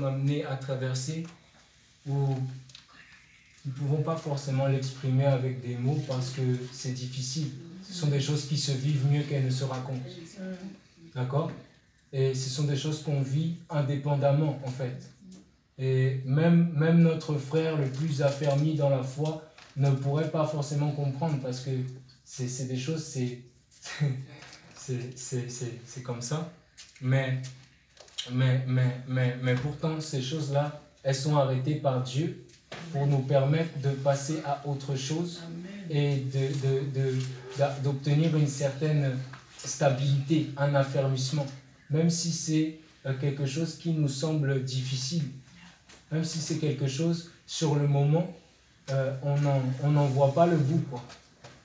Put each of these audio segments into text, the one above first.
amenés à traverser où nous ne pouvons pas forcément l'exprimer avec des mots parce que c'est difficile. Ce sont des choses qui se vivent mieux qu'elles ne se racontent. D'accord? Et ce sont des choses qu'on vit indépendamment, en fait. Et même notre frère le plus affermi dans la foi ne pourrait pas forcément comprendre parce que c'est des choses, c'est comme ça. Mais pourtant, ces choses-là, elles sont arrêtées par Dieu pour nous permettre de passer à autre chose et d'obtenir une certaine stabilité, un affermissement. Même si c'est quelque chose qui nous semble difficile, même si c'est quelque chose, sur le moment, on n'en voit pas le bout, quoi.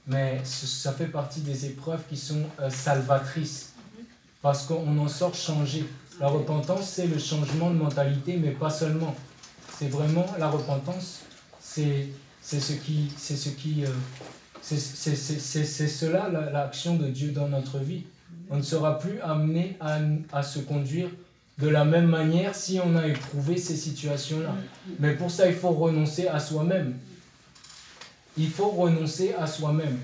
Mais ça fait partie des épreuves qui sont salvatrices, parce qu'on en sort changé. La repentance, c'est le changement de mentalité, mais pas seulement. C'est vraiment la repentance, c'est cela l'action de Dieu dans notre vie. On ne sera plus amené à se conduire de la même manière si on a éprouvé ces situations-là. Mais pour ça, il faut renoncer à soi-même. Il faut renoncer à soi-même.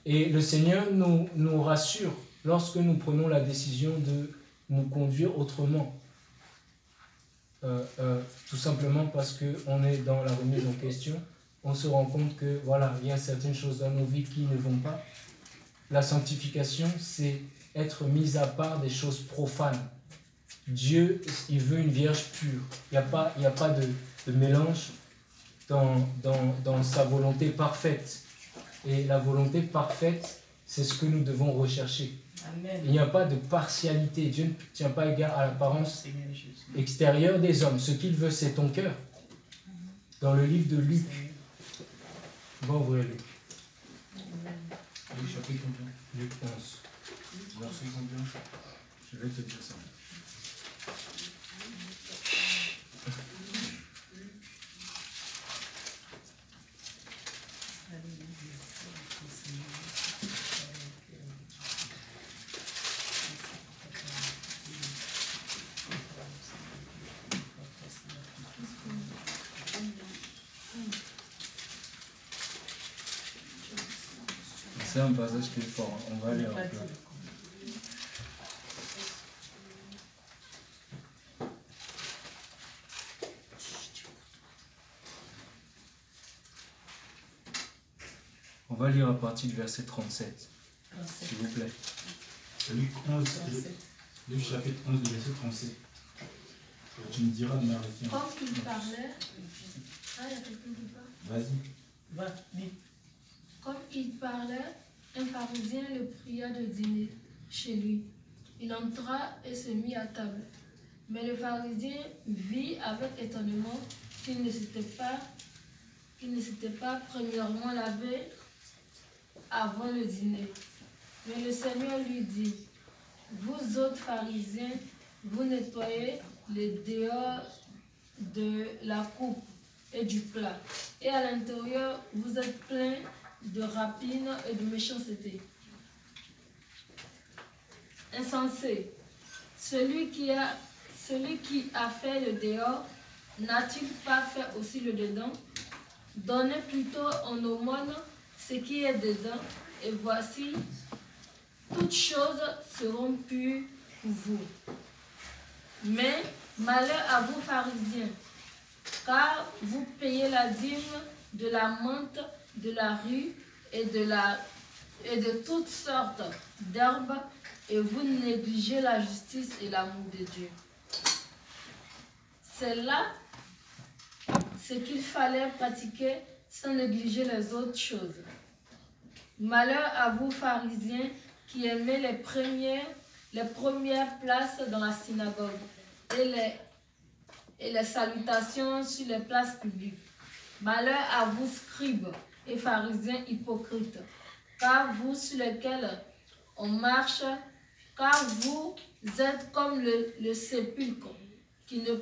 Et le Seigneur nous rassure lorsque nous prenons la décision de nous conduire autrement. Tout simplement parce qu'on est dans la remise en question. On se rend compte que voilà, il y a certaines choses dans nos vies qui ne vont pas. La sanctification, c'est être mis à part des choses profanes. Dieu, il veut une vierge pure. Il n'y a pas de mélange dans sa volonté parfaite. Et la volonté parfaite, c'est ce que nous devons rechercher. Amen. Il n'y a pas de partialité. Dieu ne tient pas égard à l'apparence extérieure des hommes. Ce qu'il veut, c'est ton cœur. Dans le livre de Luc. Va ouvrir Luc. Luc chapitre combien? Luc 11. Verset combien? Je vais te dire ça. C'est un passage qui est fort, on va lire un peu. On va lire à partir du verset 37, s'il vous plaît. Luc 11, Luc chapitre 11, verset 37. Tu me diras de m'arrêter. Comme il parlait... Ah, il y a quelqu'un qui parle. Vas-y. Comme il parlait, un pharisien le pria de dîner chez lui. Il entra et se mit à table. Mais le pharisien vit avec étonnement qu'il ne s'était pas premièrement lavé avant le dîner. Mais le Seigneur lui dit, vous autres pharisiens, vous nettoyez les dehors de la coupe et du plat, et à l'intérieur vous êtes pleins de rapine et de méchanceté. Insensé, celui qui a fait le dehors, n'a-t-il pas fait aussi le dedans? Donnez plutôt en aumône ce qui est dedans, et voici, toutes choses seront pures pour vous. Mais malheur à vous pharisiens, car vous payez la dîme de la menthe, de la rue et de toutes sortes d'herbes, et vous négligez la justice et l'amour de Dieu. C'est là ce qu'il fallait pratiquer sans négliger les autres choses. Malheur à vous pharisiens qui aimez les premières places dans la synagogue et les salutations sur les places publiques. Malheur à vous scribes et pharisiens hypocrites, car vous sur lesquels on marche, car vous êtes comme le sépulcre qui ne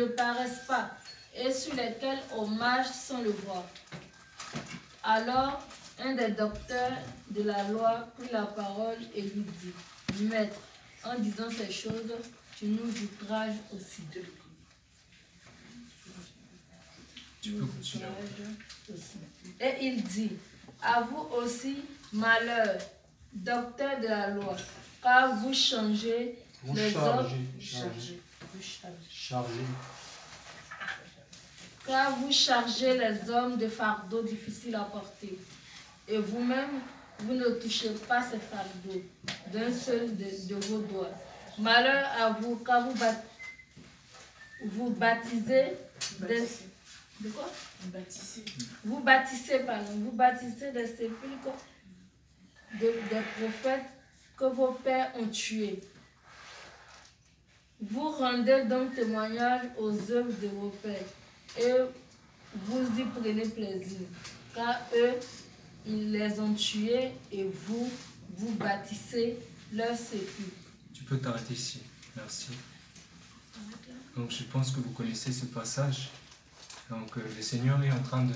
paraissent pas, et sur lesquels on marche sans le voir. Alors, un des docteurs de la loi prit la parole et lui dit, Maître, en disant ces choses, tu nous outrages aussi. Tu peux continuer. Et il dit, à vous aussi, malheur, docteur de la loi, car vous changez les hommes. Car vous chargez les hommes de fardeaux difficiles à porter. Et vous-même, vous ne touchez pas ces fardeaux d'un seul de vos doigts. Malheur à vous, car vous baptisez de quoi? Vous bâtissez des sépulcres des prophètes que vos pères ont tués. Vous rendez donc témoignage aux œuvres de vos pères et vous y prenez plaisir, car eux, ils les ont tués et vous bâtissez leurs sépulcres. Tu peux t'arrêter ici. Merci. Donc je pense que vous connaissez ce passage. Donc le Seigneur est en train de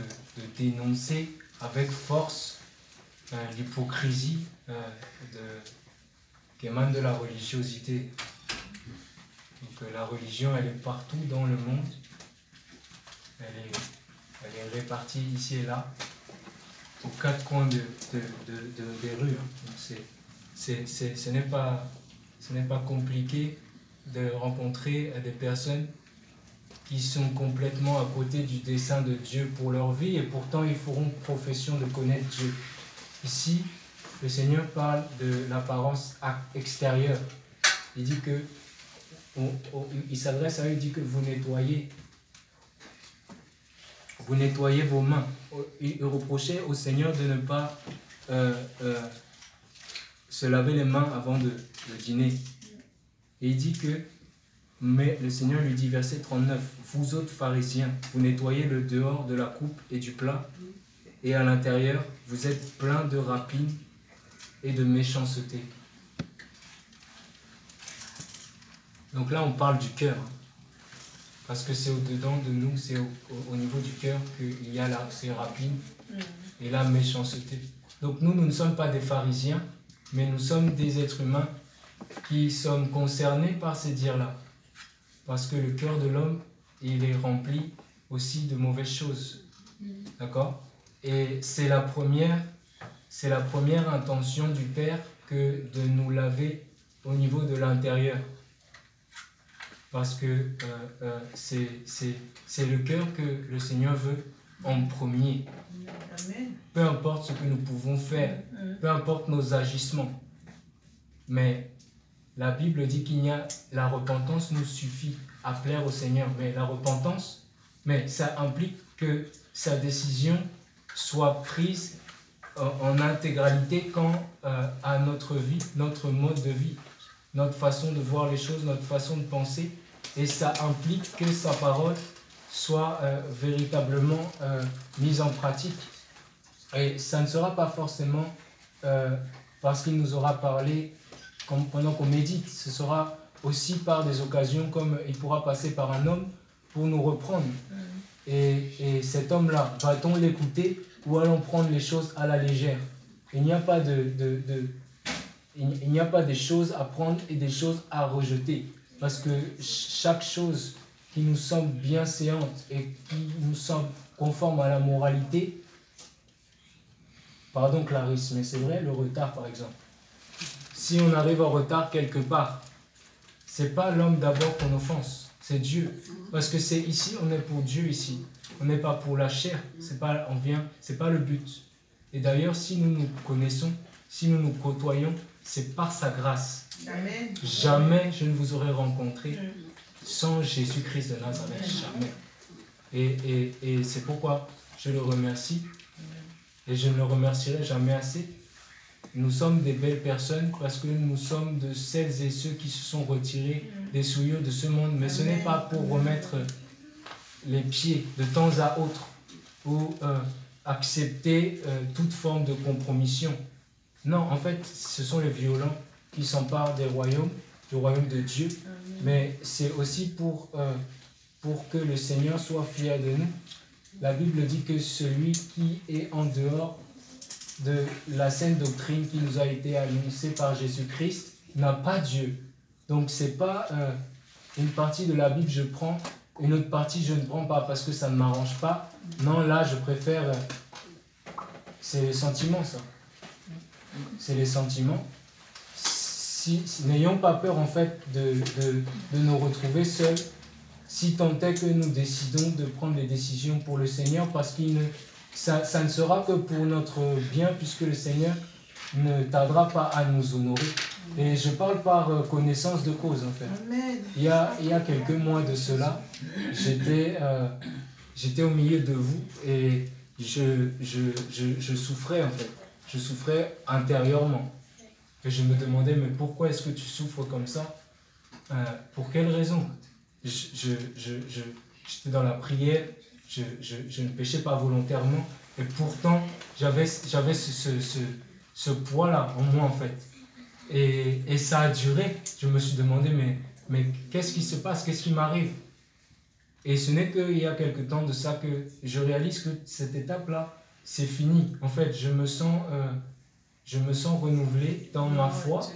dénoncer avec force l'hypocrisie qui émane de la religiosité. Donc la religion, elle est partout dans le monde. Elle est répartie ici et là, aux quatre coins des rues. Donc ce n'est pas compliqué de rencontrer des personnes qui sont complètement à côté du dessein de Dieu pour leur vie et pourtant ils feront profession de connaître Dieu. Ici, le Seigneur parle de l'apparence extérieure. Il dit que, il s'adresse à eux, il dit que vous nettoyez vos mains. Il reprochait au Seigneur de ne pas se laver les mains avant de dîner. Et il dit que, mais le Seigneur lui dit, verset 39, vous autres pharisiens, vous nettoyez le dehors de la coupe et du plat, et à l'intérieur, vous êtes pleins de rapine et de méchanceté. Donc là, on parle du cœur, parce que c'est au-dedans de nous, c'est au niveau du cœur qu'il y a ces rapines et la méchanceté. Donc nous ne sommes pas des pharisiens, mais nous sommes des êtres humains qui sommes concernés par ces dires-là. Parce que le cœur de l'homme, il est rempli aussi de mauvaises choses. D'accord? Et c'est la première intention du Père que de nous laver au niveau de l'intérieur. Parce que c'est le cœur que le Seigneur veut en premier. Peu importe ce que nous pouvons faire, peu importe nos agissements. Mais la Bible dit la repentance nous suffit à plaire au Seigneur. Mais la repentance, ça implique que sa décision soit prise en intégralité quant à notre vie, notre mode de vie, notre façon de voir les choses, notre façon de penser. Et ça implique que sa parole soit véritablement mise en pratique. Et ça ne sera pas forcément parce qu'il nous aura parlé pendant qu'on médite. Ce sera aussi par des occasions comme il pourra passer par un homme pour nous reprendre. Et cet homme-là, va-t-on l'écouter ou allons prendre les choses à la légère? Il n'y a pas il n'y a pas des choses à prendre et des choses à rejeter. Parce que chaque chose qui nous semble bienséante et qui nous semble conforme à la moralité, pardon Clarisse, mais c'est vrai, le retard par exemple. Si on arrive en retard quelque part, c'est pas l'homme d'abord qu'on offense, c'est Dieu. Parce que c'est ici, on est pour Dieu ici. On n'est pas pour la chair, c'est pas le but. Et d'ailleurs, si nous nous connaissons, si nous nous côtoyons, c'est par sa grâce. Amen. Jamais je ne vous aurais rencontré sans Jésus-Christ de Nazareth, jamais. Et c'est pourquoi je le remercie et je ne le remercierai jamais assez. Nous sommes des belles personnes parce que nous sommes de celles et ceux qui se sont retirés des souillures de ce monde. Mais ce n'est pas pour remettre les pieds de temps à autre ou accepter toute forme de compromission. Non, en fait, ce sont les violents qui s'emparent du royaume de Dieu. Mais c'est aussi pour que le Seigneur soit fier de nous. La Bible dit que celui qui est en dehors de la saine doctrine qui nous a été annoncée par Jésus-Christ n'a pas Dieu. Donc c'est pas une partie de la Bible je prends, une autre partie je ne prends pas parce que ça ne m'arrange pas. Non, là je préfère... c'est les sentiments ça. C'est les sentiments. N'ayons pas peur en fait de nous retrouver seuls, si tant est que nous décidons de prendre les décisions pour le Seigneur, parce que ça ne sera que pour notre bien, puisque le Seigneur ne tardera pas à nous honorer. Et je parle par connaissance de cause en fait. Il y a quelques mois de cela, j'étais au milieu de vous et je souffrais en fait. Je souffrais intérieurement. Et je me demandais, mais pourquoi est-ce que tu souffres comme ça? Pour quelle raison? J'étais dans la prière, je ne péchais pas volontairement, et pourtant j'avais ce poids-là en moi en fait. Et ça a duré. Je me suis demandé, mais qu'est-ce qui se passe? Qu'est-ce qui m'arrive? Et ce n'est qu'il y a quelque temps de ça que je réalise que cette étape-là, c'est fini. En fait, je me sens renouvelé dans ma foi.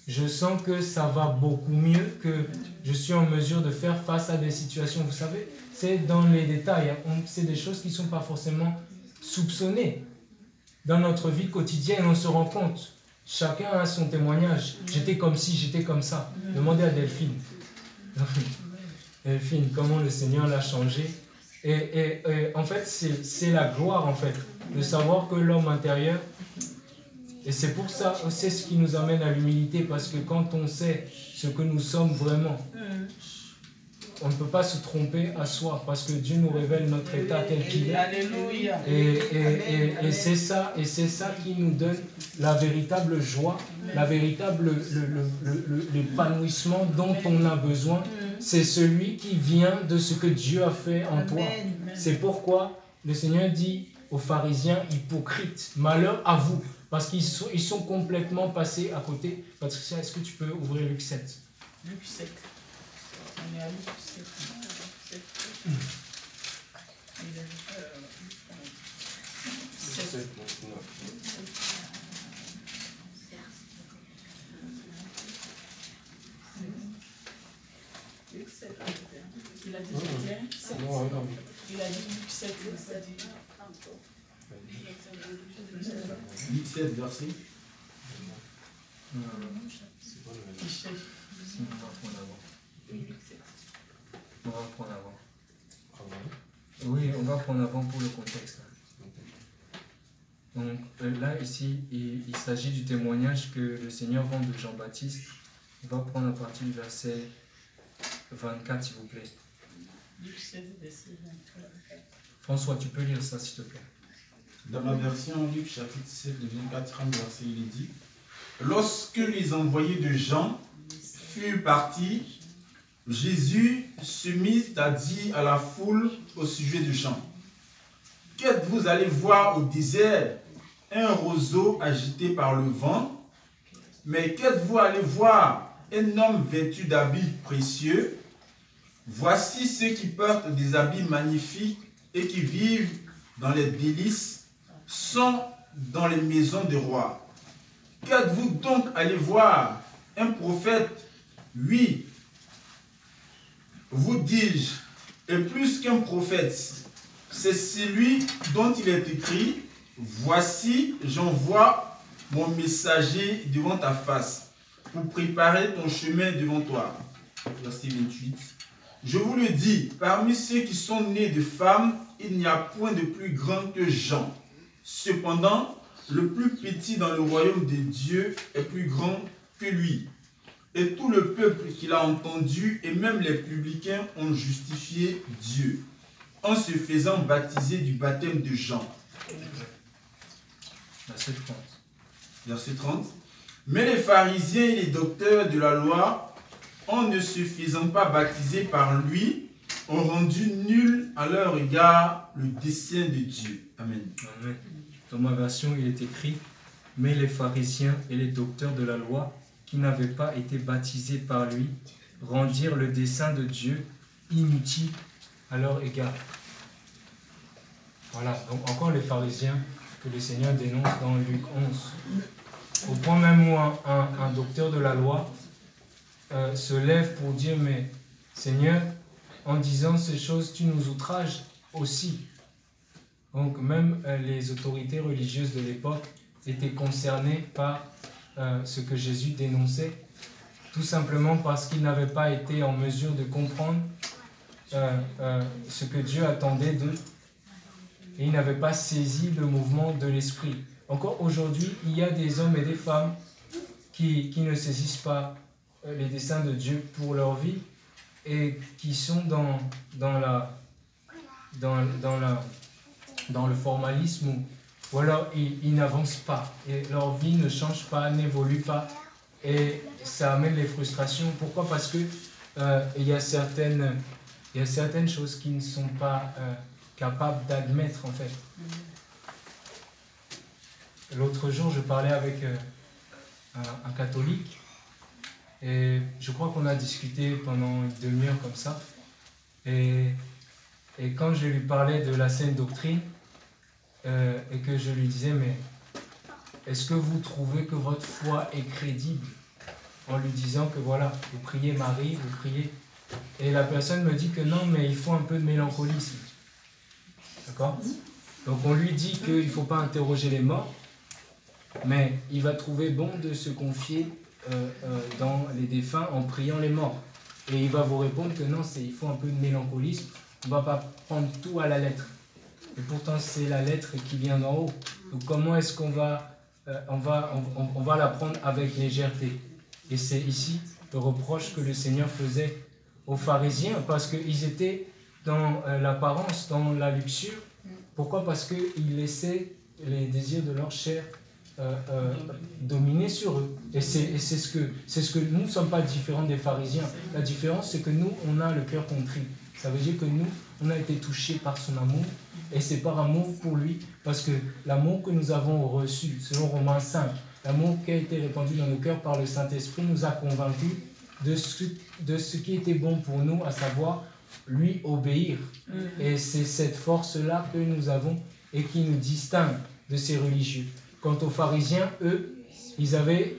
Je sens que ça va beaucoup mieux, que je suis en mesure de faire face à des situations. Vous savez, c'est dans les détails. C'est des choses qui ne sont pas forcément soupçonnées. Dans notre vie quotidienne, on se rend compte. Chacun a son témoignage. J'étais comme ci, j'étais comme ça. Demandez à Delphine. Delphine, comment le Seigneur l'a changé. Et en fait, c'est la gloire, en fait, de savoir que l'homme intérieur... Et c'est pour ça, c'est ce qui nous amène à l'humilité, parce que quand on sait ce que nous sommes vraiment, on ne peut pas se tromper à soi, parce que Dieu nous révèle notre état tel qu'il est. Alléluia. Et c'est ça qui nous donne la véritable joie, la véritable l'épanouissement dont on a besoin. C'est celui qui vient de ce que Dieu a fait en toi. C'est pourquoi le Seigneur dit aux pharisiens hypocrites, malheur à vous. Parce qu'ils sont complètement passés à côté. Patricia, est-ce que tu peux ouvrir Luc 7? Luc 7. On est à Luc 7. Luc 7. Il a dit 7. Il a dit Luc 7. Luc 7, verset. C'est pas le même. On va prendre avant. On va prendre avant. Oui, on va prendre avant pour le contexte. Donc là, ici, il s'agit du témoignage que le Seigneur rend de Jean-Baptiste. On va prendre à partir du verset 24, s'il vous plaît. Luc 7, verset 24. François, tu peux lire ça, s'il te plaît. Dans ma version, Luc chapitre 7, le 24 verset, il est dit: lorsque les envoyés de Jean furent partis, Jésus se mit à dire à la foule au sujet de Jean: qu'êtes-vous allés voir au désert? Un roseau agité par le vent? Mais qu'êtes-vous allés voir? Un homme vêtu d'habits précieux? Voici ceux qui portent des habits magnifiques et qui vivent dans les délices sont dans les maisons des rois. Qu'êtes-vous donc allé voir? Un prophète? Oui, vous dis-je, et plus qu'un prophète. C'est celui dont il est écrit: voici, j'envoie mon messager devant ta face, pour préparer ton chemin devant toi. Verset 28. Je vous le dis, parmi ceux qui sont nés de femmes, il n'y a point de plus grand que Jean. Cependant, le plus petit dans le royaume de Dieu est plus grand que lui. Et tout le peuple qui l'a entendu, et même les publicains, ont justifié Dieu, en se faisant baptiser du baptême de Jean. Verset 30. Verset 30. Mais les pharisiens et les docteurs de la loi, en ne se faisant pas baptiser par lui, ont rendu nul à leur égard le dessein de Dieu. Amen. Amen. Dans ma version, il est écrit: mais les pharisiens et les docteurs de la loi, qui n'avaient pas été baptisés par lui, rendirent le dessein de Dieu inutile à leur égard. Voilà, donc encore les pharisiens que le Seigneur dénonce dans Luc 11. Au point même où un docteur de la loi se lève pour dire: mais Seigneur, en disant ces choses, tu nous outrages aussi. Donc même les autorités religieuses de l'époque étaient concernées par ce que Jésus dénonçait, tout simplement parce qu'ils n'avaient pas été en mesure de comprendre ce que Dieu attendait d'eux, et ils n'avaient pas saisi le mouvement de l'esprit. Encore aujourd'hui, il y a des hommes et des femmes qui ne saisissent pas les desseins de Dieu pour leur vie et qui sont dans le formalisme ou alors ils n'avancent pas et leur vie ne change pas, n'évolue pas et ça amène les frustrations. Pourquoi? Parce que il y a certaines choses qui ne sont pas capables d'admettre en fait. L'autre jour, je parlais avec un catholique et je crois qu'on a discuté pendant une demi-heure comme ça. Et quand je lui parlais de la sainte doctrine et que je lui disais, mais est-ce que vous trouvez que votre foi est crédible? En lui disant que voilà, vous priez Marie, vous priez. Et la personne me dit que non, mais il faut un peu de mélancolisme. D'accord? Donc on lui dit qu'il ne faut pas interroger les morts, mais il va trouver bon de se confier dans les défunts en priant les morts. Et il va vous répondre que non, il faut un peu de mélancolisme. On ne va pas prendre tout à la lettre. Et pourtant, c'est la lettre qui vient d'en haut. Donc comment est-ce qu'on va, on va la prendre avec légèreté? Et c'est ici le reproche que le Seigneur faisait aux pharisiens, parce qu'ils étaient dans l'apparence, dans la luxure. Pourquoi? Parce qu'ils laissaient les désirs de leur chair dominer sur eux. Et c'est ce que nous ne sommes pas différents des pharisiens. La différence, c'est que nous, on a le cœur contrit. Ça veut dire que nous, on a été touchés par son amour, et c'est par amour pour lui, parce que l'amour que nous avons reçu, selon Romains 5, l'amour qui a été répandu dans nos cœurs par le Saint-Esprit nous a convaincus de ce qui était bon pour nous, à savoir lui obéir. Et c'est cette force-là que nous avons et qui nous distingue de ces religieux. Quant aux pharisiens, eux, ils avaient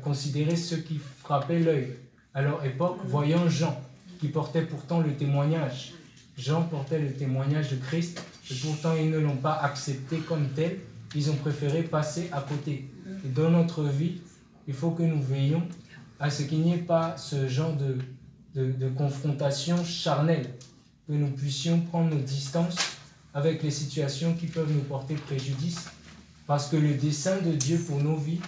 considéré ce qui frappait l'œil à leur époque, voyant Jean, qui portait pourtant le témoignage. Jean portait le témoignage de Christ, et pourtant ils ne l'ont pas accepté comme tel, ils ont préféré passer à côté. Et dans notre vie, il faut que nous veillions à ce qu'il n'y ait pas ce genre de confrontation charnelle, que nous puissions prendre nos distances avec les situations qui peuvent nous porter préjudice, parce que le dessein de Dieu pour nos vies,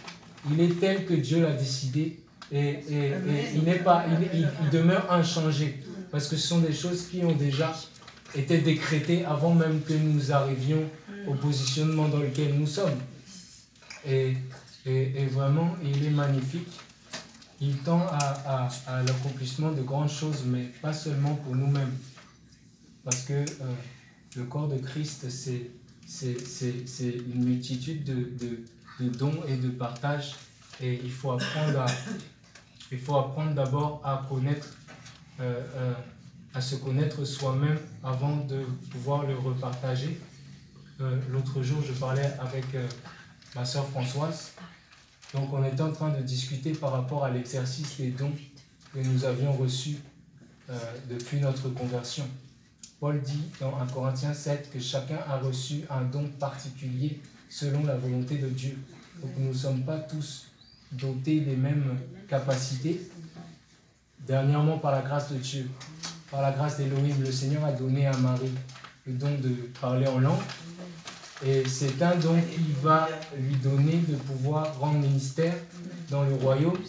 il est tel que Dieu l'a décidé, et il demeure inchangé, parce que ce sont des choses qui ont déjà été décrétées avant même que nous arrivions au positionnement dans lequel nous sommes. Et vraiment, il est magnifique. Il tend à l'accomplissement de grandes choses, mais pas seulement pour nous-mêmes. Parce que le corps de Christ, c'est une multitude de dons et de partages. Et il faut apprendre d'abord à connaître, à se connaître soi-même avant de pouvoir le repartager. L'autre jour, je parlais avec ma sœur Françoise. Donc on était en train de discuter par rapport à l'exercice des dons que nous avions reçus depuis notre conversion. Paul dit dans 1 Corinthiens 7 que chacun a reçu un don particulier selon la volonté de Dieu. Donc nous ne sommes pas tous dotés des mêmes capacités. Dernièrement, par la grâce de Dieu, par la grâce d'Élohim, le Seigneur a donné à Marie le don de parler en langue. Et c'est un don qui va lui donner de pouvoir rendre ministère dans le royaume.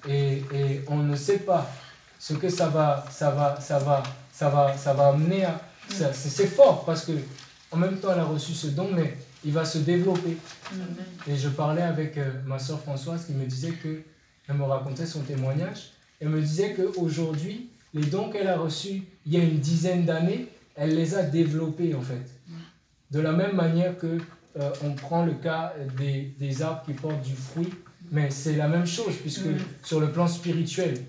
Et on ne sait pas ce que ça va amener à... C'est fort parce que en même temps elle a reçu ce don, mais il va se développer. Et je parlais avec ma soeur Françoise qui me disait elle me racontait son témoignage. Elle me disait qu'aujourd'hui, les dons qu'elle a reçus il y a une dizaine d'années, elle les a développés en fait. De la même manière que on prend le cas des arbres qui portent du fruit, mais c'est la même chose, puisque sur le plan spirituel,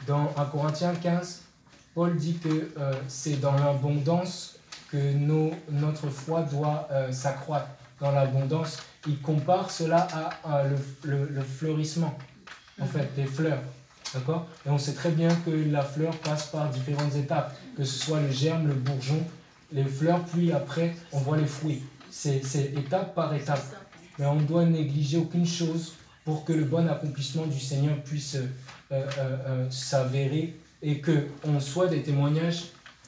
dans 1 Corinthiens 15, Paul dit que c'est dans l'abondance que notre foi doit s'accroître. Dans l'abondance, il compare cela à le fleurissement, en fait, les fleurs. D'accord? Et on sait très bien que la fleur passe par différentes étapes, que ce soit le germe, le bourgeon, les fleurs, puis après, on voit les fruits. C'est étape par étape. Mais on doit négliger aucune chose pour que le bon accomplissement du Seigneur puisse s'avérer et qu'on soit des témoignages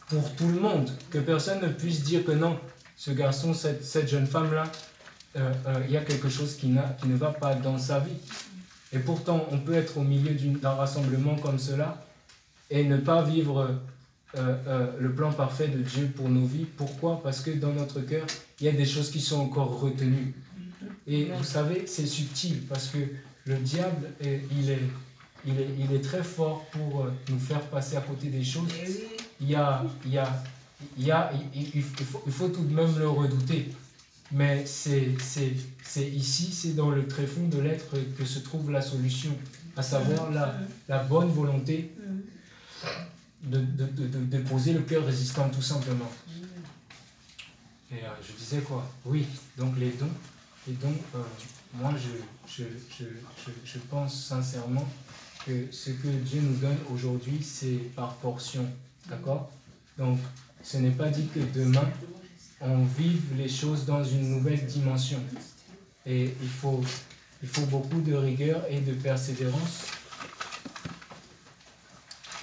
pour tout le monde. Que personne ne puisse dire que non, ce garçon, cette jeune femme-là, il y a quelque chose qui ne va pas dans sa vie. Et pourtant, on peut être au milieu d'un rassemblement comme cela et ne pas vivre le plan parfait de Dieu pour nos vies. Pourquoi? Parce que dans notre cœur, il y a des choses qui sont encore retenues. Et vous savez, c'est subtil parce que le diable, il est très fort pour nous faire passer à côté des choses. Il faut tout de même le redouter. Mais c'est ici, c'est dans le tréfonds de l'être que se trouve la solution, à savoir la bonne volonté de poser le cœur résistant, tout simplement. Et je disais quoi? Oui, donc les dons. Et donc, moi, je pense sincèrement que ce que Dieu nous donne aujourd'hui, c'est par portion. D'accord? Donc, ce n'est pas dit que demain, on vive les choses dans une nouvelle dimension. Et il faut beaucoup de rigueur et de persévérance.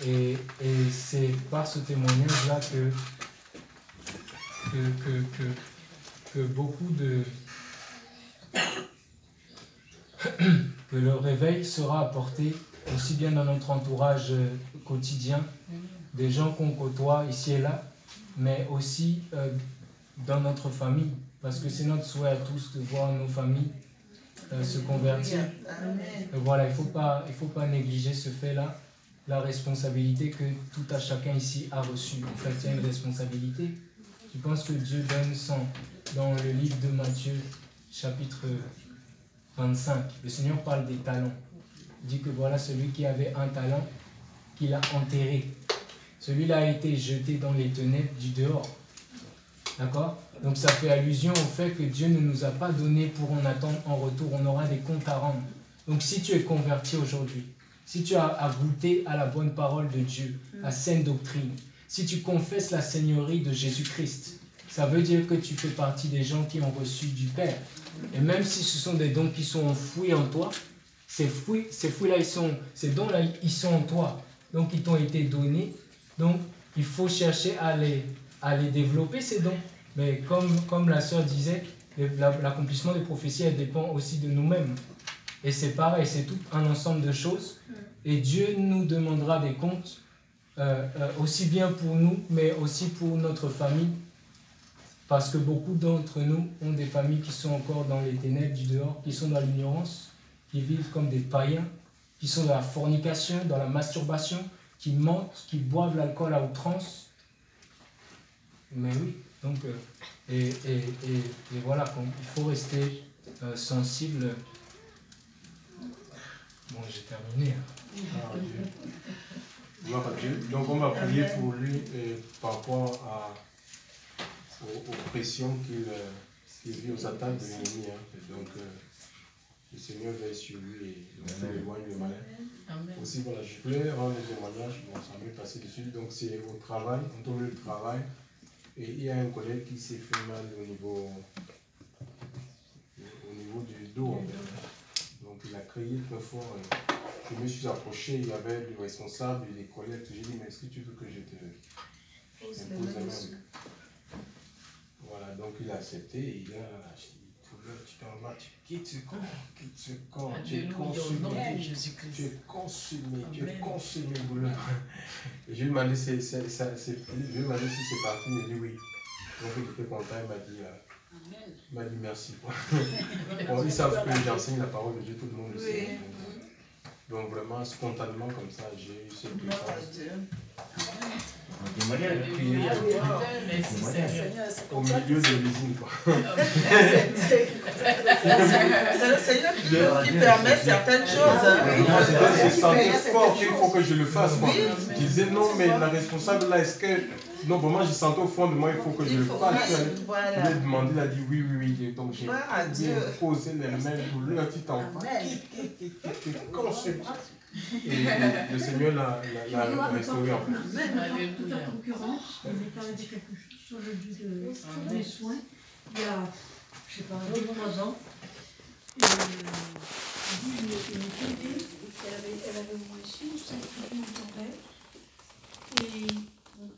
Et c'est par ce témoignage-là que beaucoup que le réveil sera apporté aussi bien dans notre entourage quotidien, des gens qu'on côtoie ici et là, mais aussi dans notre famille, parce que c'est notre souhait à tous de voir nos familles se convertir. Et voilà, il faut pas négliger ce fait-là, la responsabilité que tout à chacun ici a reçue. En fait, il y a une responsabilité. Je pense que Dieu donne dans le livre de Matthieu, chapitre 25. Le Seigneur parle des talents. Il dit que voilà celui qui avait un talent, qu'il a enterré. Celui-là a été jeté dans les ténèbres du dehors. D'accord? Donc ça fait allusion au fait que Dieu ne nous a pas donné pour en attendre en retour. On aura des comptes à rendre. Donc si tu es converti aujourd'hui, si tu as goûté à la bonne parole de Dieu, à saine doctrine, si tu confesses la seigneurie de Jésus-Christ, ça veut dire que tu fais partie des gens qui ont reçu du Père. Et même si ce sont des dons qui sont enfouis en toi, ces fruits-là, ces dons-là, ils sont en toi. Donc ils t'ont été donnés. Donc il faut chercher à les développer, ces dons. Mais comme la sœur disait, l'accomplissement des prophéties, elle dépend aussi de nous-mêmes. Et c'est pareil, c'est tout un ensemble de choses. Et Dieu nous demandera des comptes, aussi bien pour nous, mais aussi pour notre famille. Parce que beaucoup d'entre nous ont des familles qui sont encore dans les ténèbres du dehors, qui sont dans l'ignorance, qui vivent comme des païens, qui sont dans la fornication, dans la masturbation, qui mentent, qui boivent l'alcool à outrance. Mais oui, donc, et voilà, il faut rester sensible. Bon, j'ai terminé. Gloire à Dieu. Donc on va prier pour lui par rapport aux pressions qu'il vit aux attaques de l'ennemi. Donc le Seigneur veille sur lui et donc il éloigne le malin. Aussi voilà, je voulais rendre des témoignages, bon ça m'est passé dessus. Donc c'est au travail, on tombe le travail. Et il y a un collègue qui s'est fait mal au niveau du dos en fait. Donc il a crié très fort. Je me suis approché, il y avait le responsable et les collègues. J'ai dit, mais est-ce que tu veux que je te pose la main? Voilà, donc il a accepté et il a tu t'en vas, tu quittes ce corps, tu es consumé, tu es consumé, boulot. Et je lui ai demandé si c'est parti, il m'a dit oui. Donc il était content, il m'a dit merci. Bon, ils savent que j'enseigne la parole de Dieu, tout le monde le sait. Donc vraiment, spontanément comme ça, j'ai eu cette puissance. Au milieu de l'usine, quoi. C'est le Seigneur qui permet certaines choses. C'est sentir fort qu'il faut que je le fasse. Quoi. Je disais non, mais la responsable là, est-ce que... Non, vraiment, j'ai senti au fond de moi, il faut que je le fasse. Je lui ai demandé, il a dit oui. Donc j'ai posé les mains pour le petit enfant. Et le Seigneur l'a restauré en fait. La concurrence, il m'est arrivé quelque chose sur le but des soins, il y a, je sais pas, 2-3 ans. Et une copine, elle avait au moins 6 ou 7 coupures dentaires. Et